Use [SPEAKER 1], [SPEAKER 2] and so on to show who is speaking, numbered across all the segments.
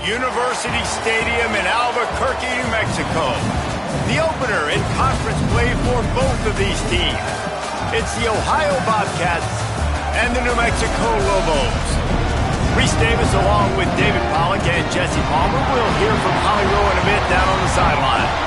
[SPEAKER 1] University Stadium in Albuquerque, New Mexico. The opener in conference play for both of these teams. It's the Ohio Bobcats and the New Mexico Lobos. Reese Davis along with David Pollack and Jesse Palmer. We'll hear from Holly Rowe in a bit down on the sideline.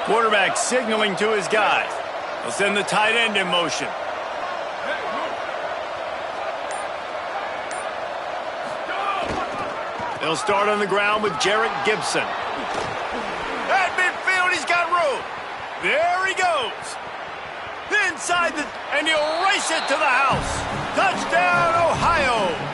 [SPEAKER 1] Quarterback signaling to his guy. He'll send the tight end in motion. They'll start on the ground with Jarrett Gibson. At midfield, he's got room. There he goes. Inside and he'll race it to the house. Touchdown, Ohio.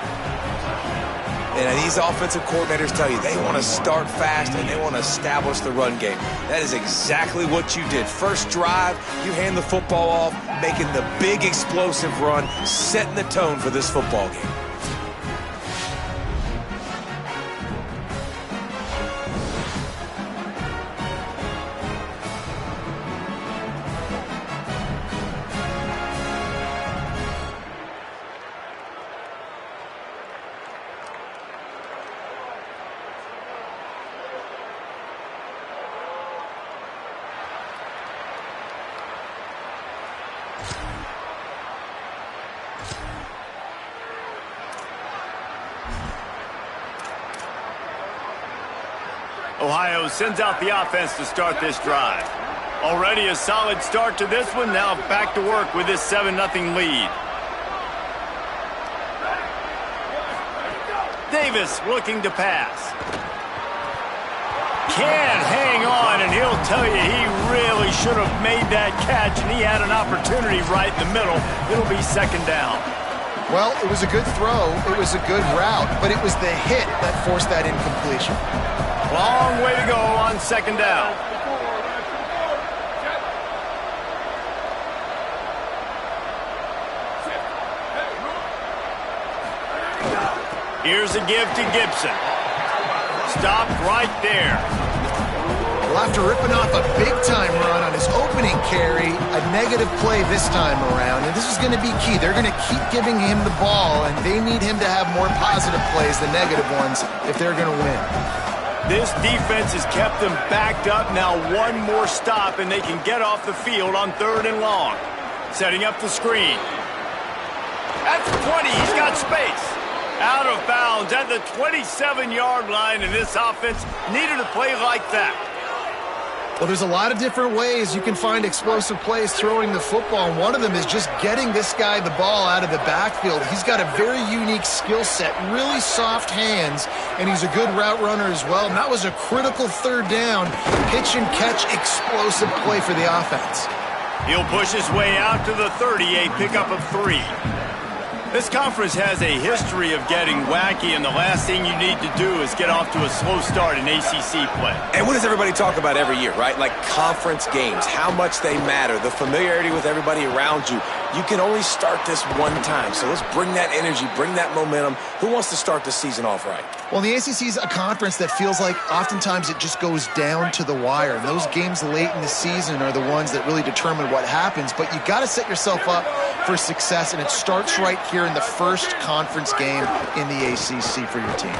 [SPEAKER 2] And these offensive coordinators tell you they want to start fast and they want to establish the run game. That is exactly what you did. First drive, you hand the football off, making the big explosive run, setting the tone for this football game.
[SPEAKER 1] Ohio sends out the offense to start this drive. Already a solid start to this one. Now back to work with this 7-0 lead. Davis looking to pass. Can't hang on, and he'll tell you he really should have made that catch, and he had an opportunity right in the middle. It'll be second down.
[SPEAKER 3] Well, it was a good throw. It was a good route, but it was the hit that forced that incompletion.
[SPEAKER 1] Long way to go on second down. Here's a give to Gibson. Stopped right there.
[SPEAKER 3] Well, after ripping off a big-time run on his opening carry, a negative play this time around, and this is going to be key. They're going to keep giving him the ball, and they need him to have more positive plays than negative ones if they're going to win.
[SPEAKER 1] This defense has kept them backed up. Now one more stop, and they can get off the field on 3rd and long. Setting up the screen. At the 20, he's got space. Out of bounds at the 27-yard line, and this offense needed a play like that.
[SPEAKER 3] Well, there's a lot of different ways you can find explosive plays throwing the football, and one of them is just getting this guy the ball out of the backfield. He's got a very unique skill set, really soft hands, and he's a good route runner as well. And that was a critical 3rd down, pitch and catch explosive play for the offense.
[SPEAKER 1] He'll push his way out to the 30, a pickup of 3. This conference has a history of getting wacky, and the last thing you need to do is get off to a slow start in ACC play.
[SPEAKER 2] And what does everybody talk about every year, right? Like conference games, how much they matter, the familiarity with everybody around you. You can only start this one time, so let's bring that energy, bring that momentum. Who wants to start the season off right?
[SPEAKER 3] Well, the ACC is a conference that feels like oftentimes it just goes down to the wire. And those games late in the season are the ones that really determine what happens. But you got to set yourself up for success, and it starts right here in the first conference game in the ACC for your team.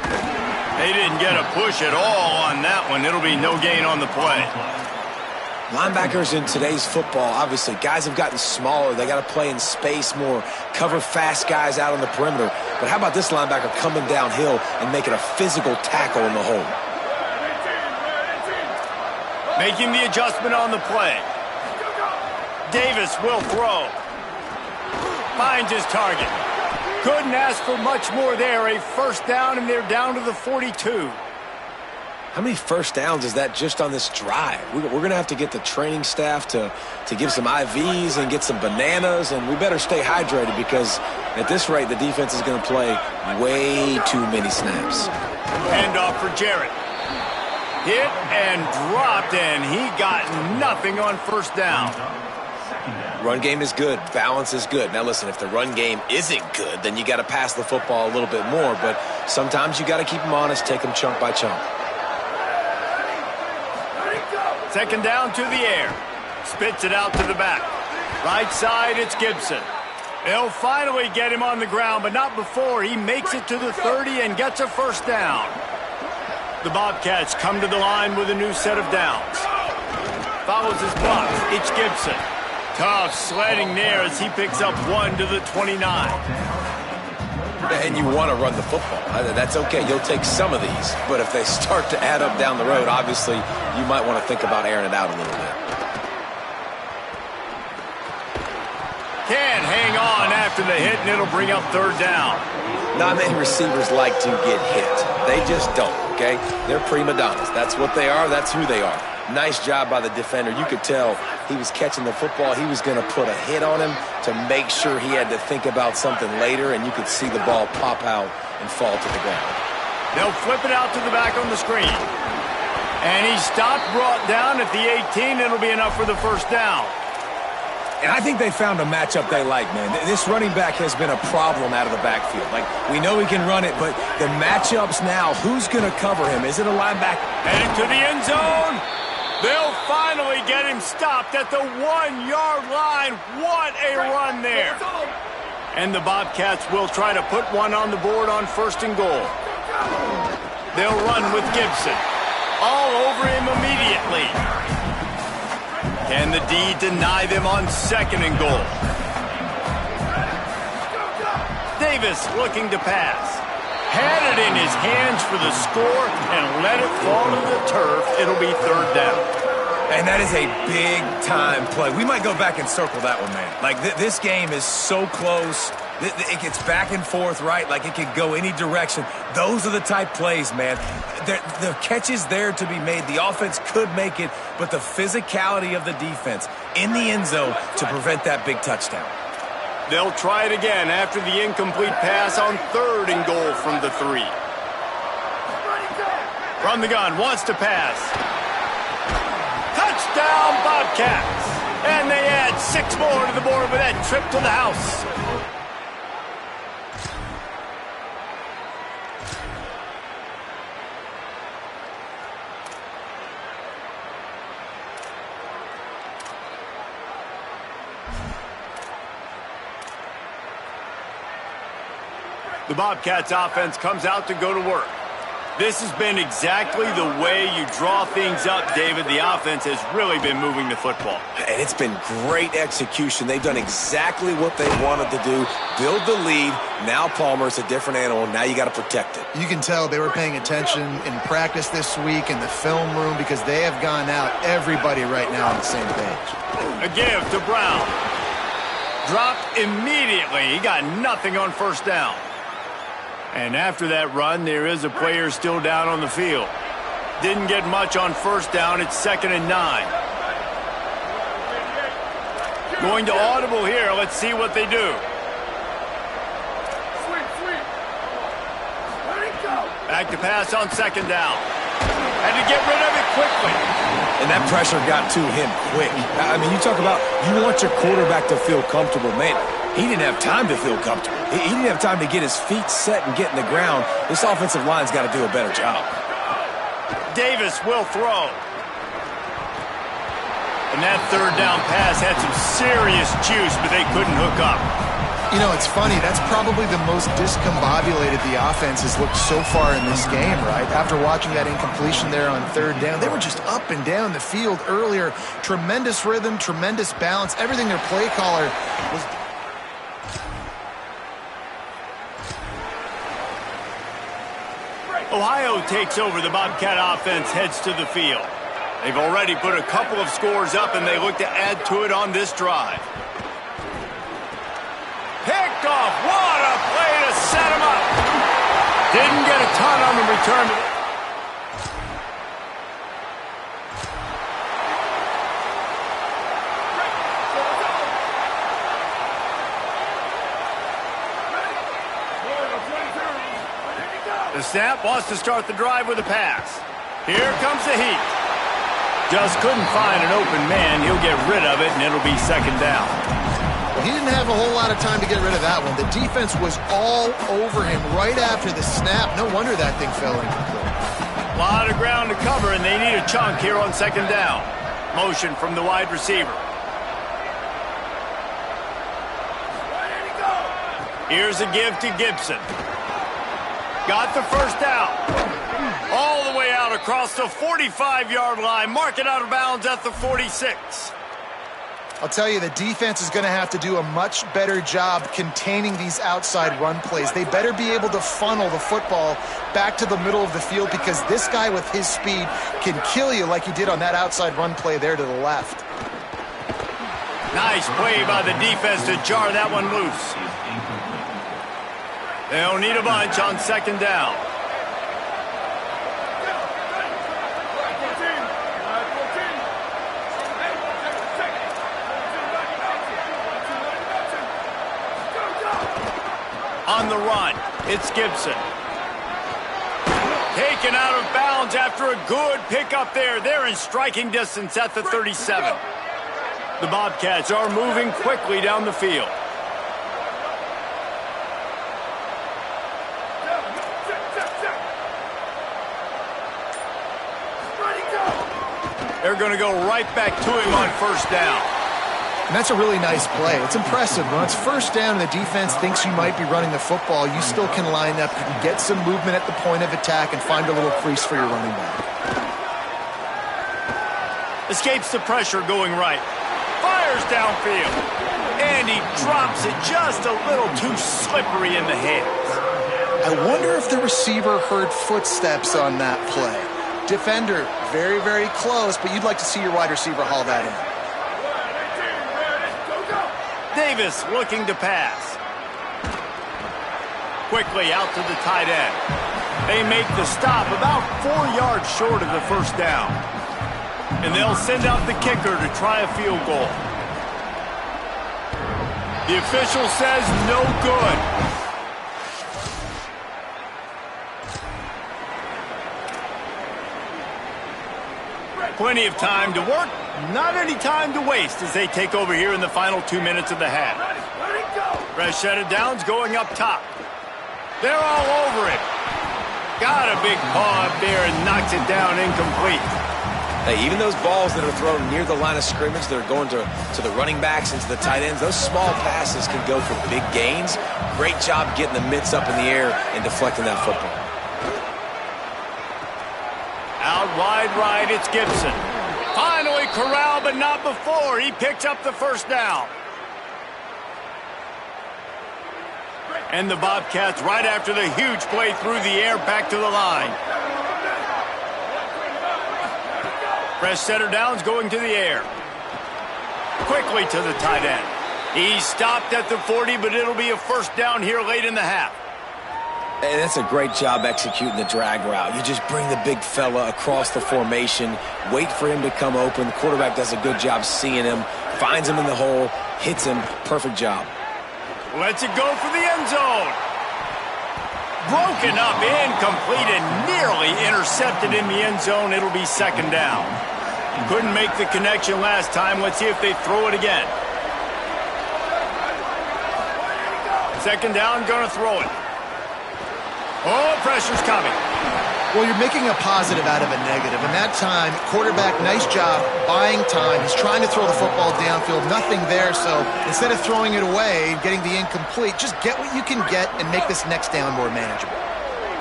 [SPEAKER 1] They didn't get a push at all on that one. It'll be no gain on the play.
[SPEAKER 2] Linebackers in today's football, obviously, guys have gotten smaller. They got to play in space more, cover fast guys out on the perimeter. But how about this linebacker coming downhill and making a physical tackle in the hole?
[SPEAKER 1] Making the adjustment on the play. Davis will throw. Finds his target. Couldn't ask for much more there. A first down, and they're down to the 42.
[SPEAKER 2] How many first downs is that just on this drive? We're going to have to get the training staff to give some IVs and get some bananas, and we better stay hydrated because at this rate, the defense is going to play way too many snaps.
[SPEAKER 1] Handoff for Jarrett. Hit and dropped, and he got nothing on first down.
[SPEAKER 2] Run game is good. Balance is good. Now, listen, if the run game isn't good, then you got to pass the football a little bit more, but sometimes you got to keep them honest, take them chunk by chunk.
[SPEAKER 1] Second down to the air. Spits it out to the back. Right side, it's Gibson. They'll finally get him on the ground, but not before he makes it to the 30 and gets a first down. The Bobcats come to the line with a new set of downs. Follows his block. It's Gibson. Tough sledding there as he picks up 1 to the 29.
[SPEAKER 2] And you want to run the football. That's okay. You'll take some of these. But if they start to add up down the road, obviously, you might want to think about airing it out a little bit.
[SPEAKER 1] Can't hang on after the hit, and it'll bring up third down.
[SPEAKER 2] Not many receivers like to get hit. They just don't, okay? They're prima donnas. That's what they are. That's who they are. Nice job by the defender. You could tell he was catching the football. He was going to put a hit on him to make sure he had to think about something later, and you could see the ball pop out and fall to the ground.
[SPEAKER 1] They'll flip it out to the back on the screen. And he stopped, brought down at the 18. It'll be enough for the first down.
[SPEAKER 2] And I think they found a matchup they like, man. This running back has been a problem out of the backfield. Like, we know he can run it, but the matchups now, who's going to cover him? Is it a linebacker?
[SPEAKER 1] Heading to the end zone. They'll finally get him stopped at the 1-yard line. What a run there. And the Bobcats will try to put one on the board on first and goal. They'll run with Gibson. All over him immediately. Can the D deny them on second and goal? Davis looking to pass. Had it in his hands for the score and let it fall to the turf. It'll be third down.
[SPEAKER 2] And that is a big-time play. We might go back and circle that one, man. Like, this game is so close. It gets back and forth, right? Like, it could go any direction. Those are the type plays, man. The catch is there to be made. The offense could make it, but the physicality of the defense in the end zone to prevent that big touchdown.
[SPEAKER 1] They'll try it again after the incomplete pass on third and goal from the 3. From the gun, wants to pass. Touchdown, Bobcats! And they add 6 more to the board with that trip to the house. The Bobcats offense comes out to go to work. This has been exactly the way you draw things up, David. The offense has really been moving the football.
[SPEAKER 2] And it's been great execution. They've done exactly what they wanted to do. Build the lead. Now Palmer's a different animal. Now you got to protect it.
[SPEAKER 3] You can tell they were paying attention in practice this week in the film room because they have gone out, everybody right now on the same page.
[SPEAKER 1] A give to Brown. Dropped immediately. He got nothing on first down. And after that run, there is a player still down on the field. Didn't get much on first down. It's 2nd and 9. Going to audible here. Let's see what they do. Back to pass on 2nd down. Had to get rid of it quickly.
[SPEAKER 2] And that pressure got to him quick. I mean, you talk about you want your quarterback to feel comfortable. Man, he didn't have time to feel comfortable. He didn't have time to get his feet set and get in the ground. This offensive line's got to do a better job.
[SPEAKER 1] Davis will throw. And that third down pass had some serious juice, but they couldn't hook up.
[SPEAKER 3] You know, it's funny. That's probably the most discombobulated the offense has looked so far in this game, right? After watching that incompletion there on third down, they were just up and down the field earlier. Tremendous rhythm, tremendous balance. Everything their play caller was...
[SPEAKER 1] Ohio takes over. The Bobcat offense heads to the field. They've already put a couple of scores up, and they look to add to it on this drive. Picked off. What a play to set him up. Didn't get a ton on the return. The snap wants to start the drive with a pass. Here comes the heat. Just couldn't find an open man. He'll get rid of it, and it'll be second down.
[SPEAKER 3] Well, he didn't have a whole lot of time to get rid of that one. The defense was all over him right after the snap. No wonder that thing fell incomplete.
[SPEAKER 1] A lot of ground to cover, and they need a chunk here on second down. Motion from the wide receiver. Here's a give to Gibson. Got the first down. All the way out across the 45-yard line. Mark it out of bounds at the 46.
[SPEAKER 3] I'll tell you, the defense is going to have to do a much better job containing these outside run plays. They better be able to funnel the football back to the middle of the field, because this guy with his speed can kill you like he did on that outside run play there to the left.
[SPEAKER 1] Nice play by the defense to jar that one loose. They'll need a bunch on second down. On the run, it's Gibson. Taken out of bounds after a good pickup there. They're in striking distance at the 37. The Bobcats are moving quickly down the field. They're going to go right back to him on first down.
[SPEAKER 3] And that's a really nice play. It's impressive. When it's first down and the defense thinks you might be running the football, you still can line up. You can get some movement at the point of attack and find a little crease for your running back.
[SPEAKER 1] Escapes the pressure going right. Fires downfield. And he drops it just a little too slippery in the hands.
[SPEAKER 3] I wonder if the receiver heard footsteps on that play. Defender, very, very close, but you'd like to see your wide receiver haul that in.
[SPEAKER 1] Davis looking to pass. Quickly out to the tight end. They make the stop about 4 yards short of the first down. And they'll send out the kicker to try a field goal. The official says no good. Plenty of time to work, not any time to waste as they take over here in the final 2 minutes of the half. Fresh set of downs going up top. They're all over it. Got a big paw up there and knocks it down incomplete.
[SPEAKER 2] Hey, even those balls that are thrown near the line of scrimmage that are going to the running backs and to the tight ends, those small passes can go for big gains. Great job getting the mitts up in the air and deflecting that football.
[SPEAKER 1] Out wide right, it's Gibson. Finally corralled, but not before. He picks up the first down. And the Bobcats right after the huge play through the air back to the line. Fresh setter downs going to the air. Quickly to the tight end. He stopped at the 40, but it'll be a first down here late in the half.
[SPEAKER 2] And that's a great job executing the drag route. You just bring the big fella across the formation, wait for him to come open. The quarterback does a good job seeing him, finds him in the hole, hits him. Perfect job.
[SPEAKER 1] Lets it go for the end zone. Broken up, incomplete, and nearly intercepted in the end zone. It'll be second down. Couldn't make the connection last time. Let's see if they throw it again. Second down, gonna throw it. Oh, pressure's coming.
[SPEAKER 3] Well, you're making a positive out of a negative. And that time, quarterback, nice job buying time. He's trying to throw the football downfield. Nothing there, so instead of throwing it away and getting the incomplete, just get what you can get and make this next down more manageable.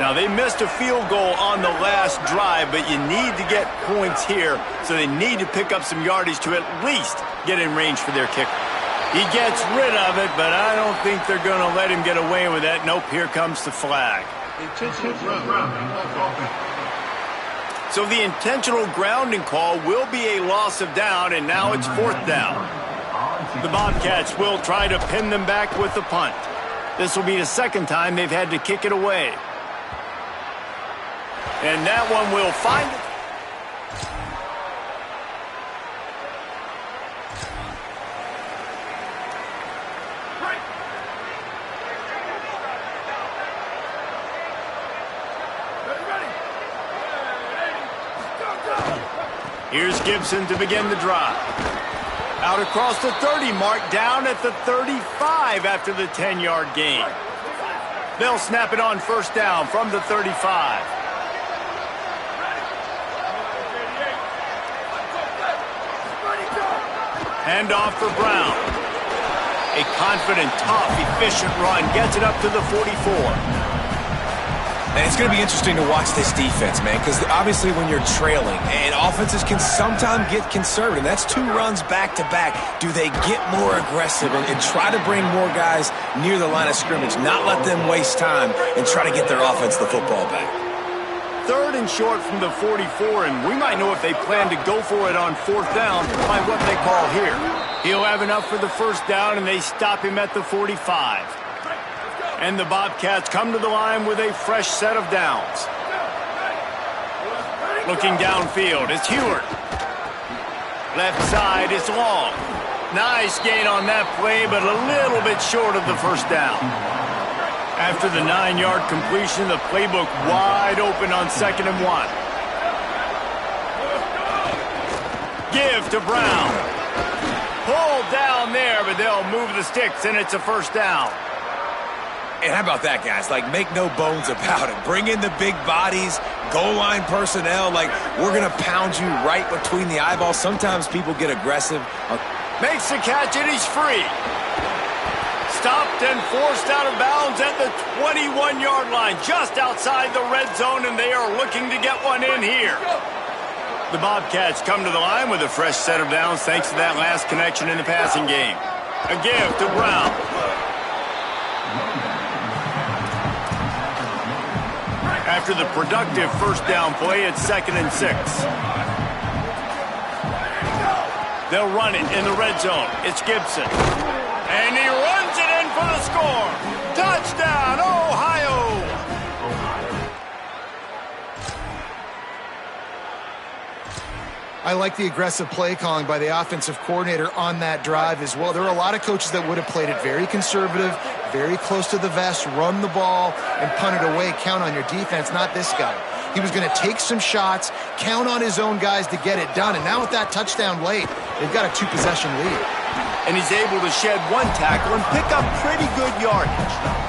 [SPEAKER 1] Now, they missed a field goal on the last drive, but you need to get points here, so they need to pick up some yardage to at least get in range for their kicker. He gets rid of it, but I don't think they're going to let him get away with that. Nope, here comes the flag. So the intentional grounding call will be a loss of down, and now it's fourth down. The Bobcats will try to pin them back with the punt. This will be the second time they've had to kick it away. And that one will find it. Here's Gibson to begin the drive. Out across the 30 mark, down at the 35 after the 10-yard gain. They'll snap it on first down from the 35. Hand off for Brown. A confident, tough, efficient run gets it up to the 44.
[SPEAKER 2] And it's going to be interesting to watch this defense, man, because obviously when you're trailing, and offenses can sometimes get conservative. That's 2 runs back-to-back. Do they get more aggressive and try to bring more guys near the line of scrimmage, not let them waste time, and try to get their offense the football back?
[SPEAKER 1] 3rd and short from the 44, and we might know if they plan to go for it on 4th down by what they call here. He'll have enough for the first down, and they stop him at the 45. And the Bobcats come to the line with a fresh set of downs. Looking downfield, it's Heward. Left side, it's Long. Nice gain on that play, but a little bit short of the first down. After the 9-yard completion, the playbook wide open on 2nd and 1. Give to Brown. Pulled down there, but they'll move the sticks, and it's a first down.
[SPEAKER 2] And how about that, guys? Like, make no bones about it. Bring in the big bodies, goal line personnel. Like, we're going to pound you right between the eyeballs. Sometimes people get aggressive.
[SPEAKER 1] Makes the catch, and he's free. Stopped and forced out of bounds at the 21-yard line, just outside the red zone, and they are looking to get one in here. The Bobcats come to the line with a fresh set of downs thanks to that last connection in the passing game. A give to Brown. After the productive first down play, it's 2nd and 6. They'll run it in the red zone. It's Gibson. And he runs it in for the score. Touchdown, Ohio!
[SPEAKER 3] I like the aggressive play calling by the offensive coordinator on that drive as well. There are a lot of coaches that would have played it very conservative, very close to the vest, run the ball, and punt it away, count on your defense. Not this guy. He was going to take some shots, count on his own guys to get it done. And now with that touchdown late, they've got a 2-possession lead.
[SPEAKER 1] And he's able to shed 1 tackle and pick up pretty good yardage.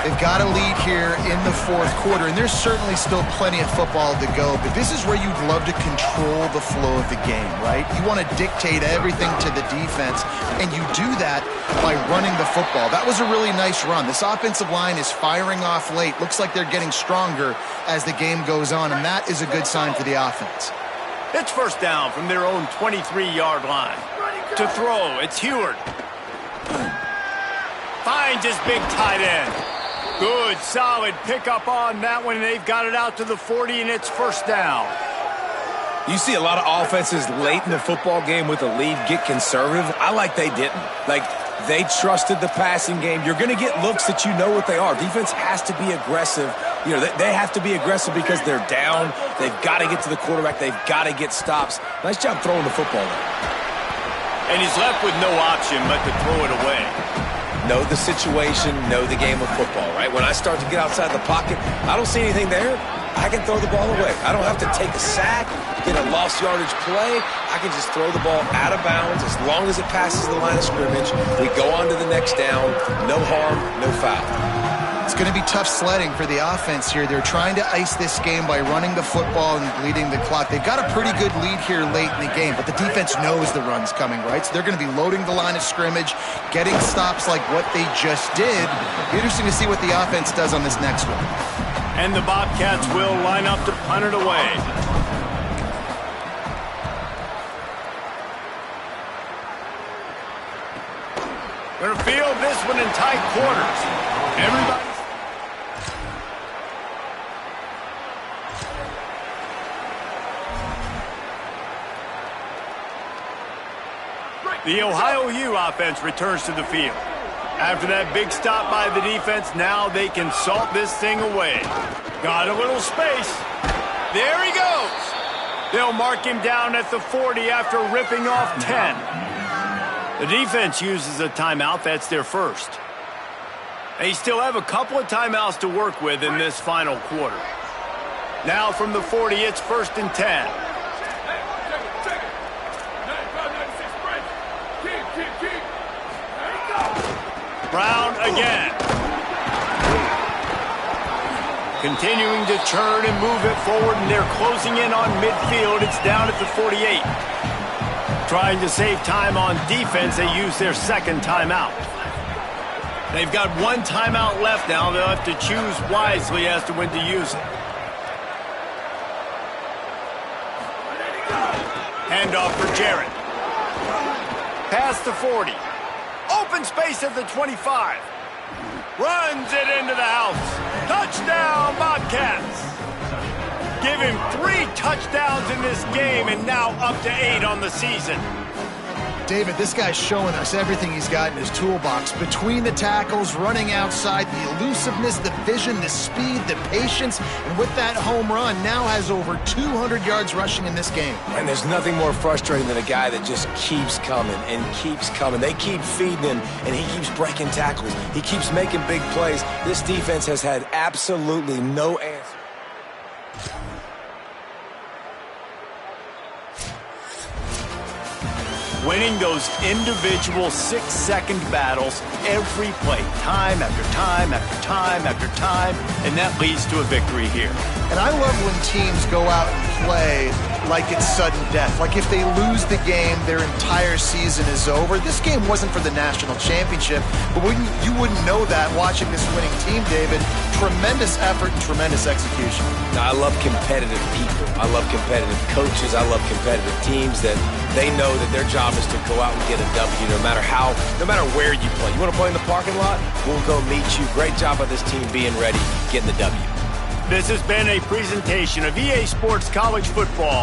[SPEAKER 3] They've got a lead here in the 4th quarter, and there's certainly still plenty of football to go, but this is where you'd love to control the flow of the game, right? You want to dictate everything to the defense, and you do that by running the football. That was a really nice run. This offensive line is firing off late. Looks like they're getting stronger as the game goes on, and that is a good sign for the offense.
[SPEAKER 1] It's first down from their own 23-yard line. To throw, it's Heward. Finds his big tight end. Good, solid pickup on that one. They've got it out to the 40, and it's first down.
[SPEAKER 2] You see a lot of offenses late in the football game with a lead get conservative. I like they didn't. Like, they trusted the passing game. You're going to get looks that you know what they are. Defense has to be aggressive. You know, they have to be aggressive because they're down. They've got to get to the quarterback. They've got to get stops. Nice job throwing the football there.
[SPEAKER 1] And he's left with no option but to throw it away.
[SPEAKER 2] Know the situation, know the game of football, right? When I start to get outside the pocket, I don't see anything there, I can throw the ball away. I don't have to take a sack, get a lost yardage play. I can just throw the ball out of bounds as long as it passes the line of scrimmage. We go on to the next down. No harm, no foul.
[SPEAKER 3] It's going to be tough sledding for the offense here. They're trying to ice this game by running the football and bleeding the clock. They've got a pretty good lead here late in the game, but the defense knows the run's coming, right? So they're going to be loading the line of scrimmage, getting stops like what they just did. Be interesting to see what the offense does on this next one.
[SPEAKER 1] And the Bobcats will line up to punt it away. Going to field this one in tight quarters. Everybody. The Ohio U offense returns to the field. After that big stop by the defense, now they can salt this thing away. Got a little space. There he goes. They'll mark him down at the 40 after ripping off 10. The defense uses a timeout. That's their first. They still have a couple of timeouts to work with in this final quarter. Now from the 40, it's 1st and 10. Brown again. Continuing to turn and move it forward, and they're closing in on midfield. It's down at the 48. Trying to save time on defense, they use their second timeout. They've got one timeout left now. They'll have to choose wisely as to when to use it. Handoff for Jarrett. Past the 40. Open space at the 25. Runs it into the house. Touchdown, Bobcats. Give him 3 touchdowns in this game and now up to 8 on the season.
[SPEAKER 3] David, this guy's showing us everything he's got in his toolbox. Between the tackles, running outside, the elusiveness, the vision, the speed, the patience, and with that home run, now has over 200 yards rushing in this game.
[SPEAKER 2] And there's nothing more frustrating than a guy that just keeps coming and keeps coming. They keep feeding him, and he keeps breaking tackles. He keeps making big plays. This defense has had absolutely no answer.
[SPEAKER 1] Winning those individual 6-second battles every play, time after time after time after time, and that leads to a victory here.
[SPEAKER 3] And I love when teams go out and play like it's sudden death. Like if they lose the game, their entire season is over. This game wasn't for the national championship, but you wouldn't know that watching this winning team, David. Tremendous effort and tremendous execution.
[SPEAKER 2] Now, I love competitive people. I love competitive coaches. I love competitive teams that they know that their job is to go out and get a W no matter where you play. You want to play in the parking lot? We'll go meet you. Great job by this team being ready, getting the W.
[SPEAKER 1] This has been a presentation of EA Sports College Football.